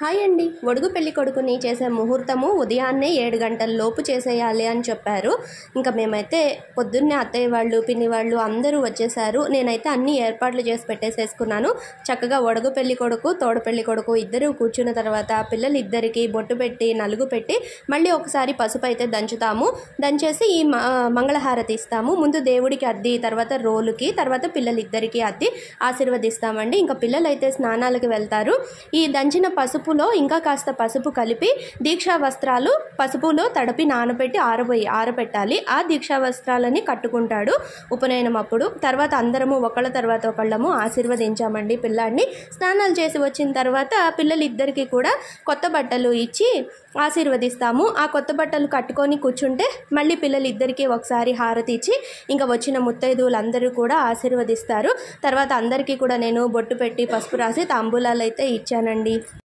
Hi అండి. ఒడుగు పెళ్లి కొడుకుని చేసే ముహూర్తము ఉదయాన్నే 7 గంటల లోపు చేసేయాలి అని చెప్పారు. ఇంకా మేమైతే పొద్దున్నే అత్తయ్య వాళ్ళు, పిన్ని వాళ్ళు అందరూ వచ్చేసారు. నేనైతే అన్ని ఏర్పాట్లు చేసి పెట్టేసేసుకున్నాను. చక్కగా ఒడుగు పెళ్లి కొడుకు, తోడ పెళ్లి కొడుకు ఇద్దరు కూర్చున్న తర్వాత పిల్లలిద్దరికి బొట్టు పెట్టి, నలుగు పెట్టి మళ్ళీ ఒకసారి పసుపు అయితే దంచుతాము. దంచేసి ఈ మంగళహారతి ఇస్తాము. ముందు దేవుడికి అద్ది, తర్వాత రోలుకి, తర్వాత పిల్లలిద్దరికి అద్ది ఆశీర్వదిస్తామండి. ఇంకా పిల్లలైతే స్నానాలకు వెళ్తారు. ఈ దంచిన పసుపులో ఇంకా కాస్త పసుపు కలిపి దీక్షా వస్త్రాలు పసుపులో తడిపి నానబెట్టి ఆరబెట్టాలి. ఆ దీక్షా వస్త్రాలని కట్టుకుంటాడు ఉపనయనం అప్పుడు. తర్వాత అందరము ఒకళ్ళ తర్వాత ఒకళ్ళము ఆశీర్వదించామండి పిల్లాడిని. స్నానాలు చేసి వచ్చిన తర్వాత పిల్లలిద్దరికీ కూడా కొత్త బట్టలు ఇచ్చి ఆశీర్వదిస్తాము. ఆ కొత్త బట్టలు కట్టుకొని కూర్చుంటే మళ్ళీ పిల్లలిద్దరికీ ఒకసారి హారతి ఇచ్చి ఇంకా వచ్చిన ముత్తైదువులందరూ కూడా ఆశీర్వదిస్తారు. తర్వాత అందరికీ కూడా నేను బొట్టు పెట్టి పసుపు రాసి తాంబూలాలు అయితే ఇచ్చానండి.